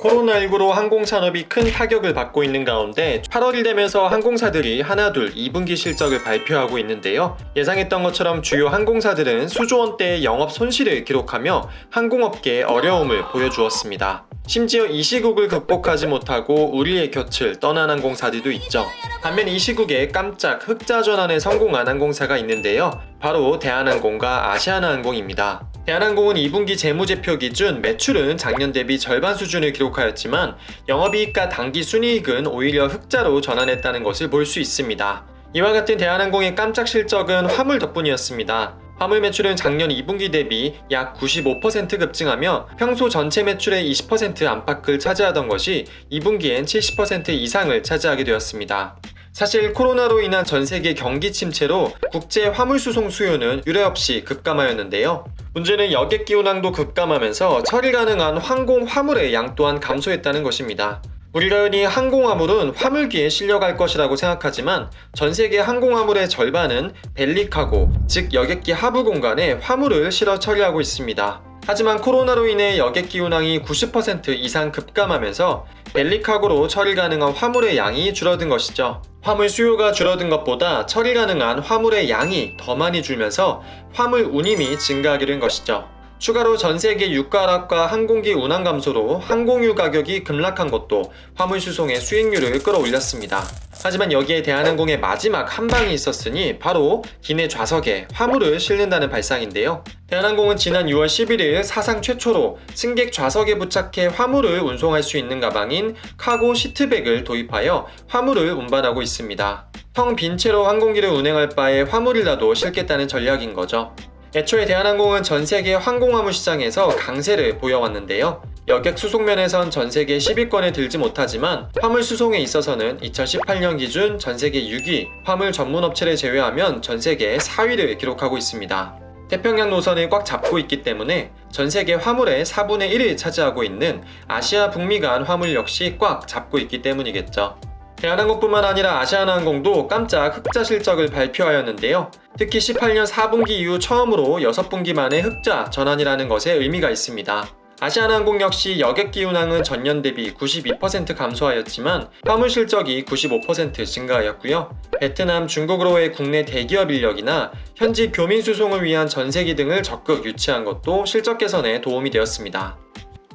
코로나19로 항공산업이 큰 타격을 받고 있는 가운데 8월이 되면서 항공사들이 하나둘 2분기 실적을 발표하고 있는데요. 예상했던 것처럼 주요 항공사들은 수조 원대의 영업 손실을 기록하며 항공업계에 어려움을 보여주었습니다. 심지어 이 시국을 극복하지 못하고 우리의 곁을 떠난 항공사들도 있죠. 반면 이 시국에 깜짝 흑자 전환에 성공한 항공사가 있는데요. 바로 대한항공과 아시아나항공입니다. 대한항공은 2분기 재무제표 기준 매출은 작년 대비 절반 수준을 기록하였지만 영업이익과 당기순이익은 오히려 흑자로 전환했다는 것을 볼 수 있습니다. 이와 같은 대한항공의 깜짝 실적은 화물 덕분이었습니다. 화물 매출은 작년 2분기 대비 약 95% 급증하며 평소 전체 매출의 20% 안팎을 차지하던 것이 2분기엔 70% 이상을 차지하게 되었습니다. 사실 코로나로 인한 전세계 경기 침체로 국제 화물 수송 수요는 유례없이 급감하였는데요. 문제는 여객기 운항도 급감하면서 처리 가능한 항공 화물의 양 또한 감소했다는 것입니다. 우리가 흔히 항공화물은 화물기에 실려갈 것이라고 생각하지만 전세계 항공화물의 절반은 벨리카고, 즉 여객기 하부 공간에 화물을 실어 처리하고 있습니다. 하지만 코로나로 인해 여객기 운항이 90% 이상 급감하면서 벨리카고로 처리 가능한 화물의 양이 줄어든 것이죠. 화물 수요가 줄어든 것보다 처리 가능한 화물의 양이 더 많이 줄면서 화물 운임이 증가하게 된 것이죠. 추가로 전세계 유가 하락과 항공기 운항 감소로 항공유 가격이 급락한 것도 화물 수송의 수익률을 끌어올렸습니다. 하지만 여기에 대한항공의 마지막 한 방이 있었으니 바로 기내 좌석에 화물을 실는다는 발상인데요. 대한항공은 지난 6월 11일 사상 최초로 승객 좌석에 부착해 화물을 운송할 수 있는 가방인 카고 시트백을 도입하여 화물을 운반하고 있습니다. 텅 빈 채로 항공기를 운행할 바에 화물이라도 실겠다는 전략인 거죠. 애초에 대한항공은 전세계 항공화물 시장에서 강세를 보여왔는데요. 여객 수송면에선 전세계 10위권에 들지 못하지만 화물 수송에 있어서는 2018년 기준 전세계 6위, 화물 전문 업체를 제외하면 전세계 4위를 기록하고 있습니다. 태평양 노선을 꽉 잡고 있기 때문에 전세계 화물의 4분의 1을 차지하고 있는 아시아 북미 간 화물 역시 꽉 잡고 있기 때문이겠죠. 대한항공뿐만 아니라 아시아나항공도 깜짝 흑자 실적을 발표하였는데요. 특히 18년 4분기 이후 처음으로 6분기 만에 흑자 전환이라는 것에 의미가 있습니다. 아시아나항공 역시 여객기 운항은 전년 대비 92% 감소하였지만 화물 실적이 95% 증가하였고요. 베트남, 중국으로의 국내 대기업 인력이나 현지 교민 수송을 위한 전세기 등을 적극 유치한 것도 실적 개선에 도움이 되었습니다.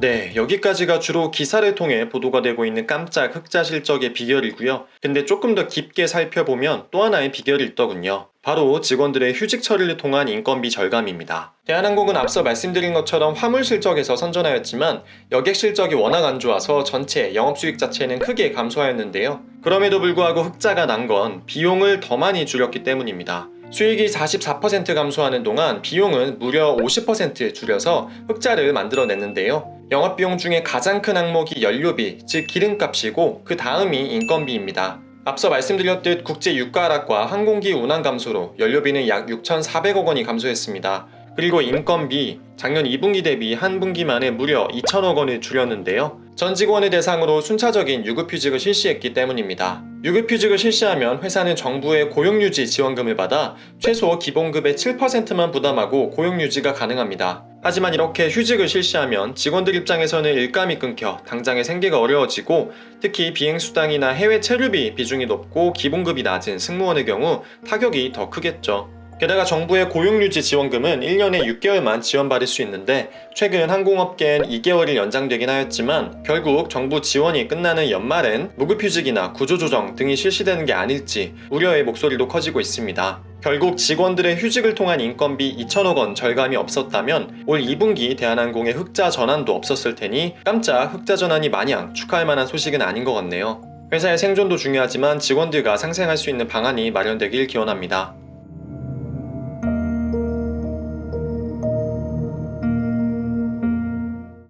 네, 여기까지가 주로 기사를 통해 보도가 되고 있는 깜짝 흑자 실적의 비결이고요. 근데 조금 더 깊게 살펴보면 또 하나의 비결이 있더군요. 바로 직원들의 휴직 처리를 통한 인건비 절감입니다. 대한항공은 앞서 말씀드린 것처럼 화물 실적에서 선전하였지만 여객 실적이 워낙 안 좋아서 전체 영업수익 자체는 크게 감소하였는데요. 그럼에도 불구하고 흑자가 난 건 비용을 더 많이 줄였기 때문입니다. 수익이 44% 감소하는 동안 비용은 무려 50% 줄여서 흑자를 만들어냈는데요. 영업비용 중에 가장 큰 항목이 연료비, 즉 기름값이고 그 다음이 인건비입니다. 앞서 말씀드렸듯 국제 유가 하락과 항공기 운항 감소로 연료비는 약 6,400억 원이 감소했습니다. 그리고 인건비, 작년 2분기 대비 한 분기 만에 무려 2천억 원을 줄였는데요. 전 직원을 대상으로 순차적인 유급휴직을 실시했기 때문입니다. 유급휴직을 실시하면 회사는 정부의 고용유지 지원금을 받아 최소 기본급의 7%만 부담하고 고용유지가 가능합니다. 하지만 이렇게 휴직을 실시하면 직원들 입장에서는 일감이 끊겨 당장의 생계가 어려워지고 특히 비행수당이나 해외 체류비 비중이 높고 기본급이 낮은 승무원의 경우 타격이 더 크겠죠. 게다가 정부의 고용유지 지원금은 1년에 6개월만 지원받을 수 있는데 최근 항공업계엔 2개월이 연장되긴 하였지만 결국 정부 지원이 끝나는 연말엔 무급휴직이나 구조조정 등이 실시되는 게 아닐지 우려의 목소리도 커지고 있습니다. 결국 직원들의 휴직을 통한 인건비 2천억 원 절감이 없었다면 올 2분기 대한항공의 흑자 전환도 없었을 테니 깜짝 흑자 전환이 마냥 축하할 만한 소식은 아닌 것 같네요. 회사의 생존도 중요하지만 직원들과 상생할 수 있는 방안이 마련되길 기원합니다.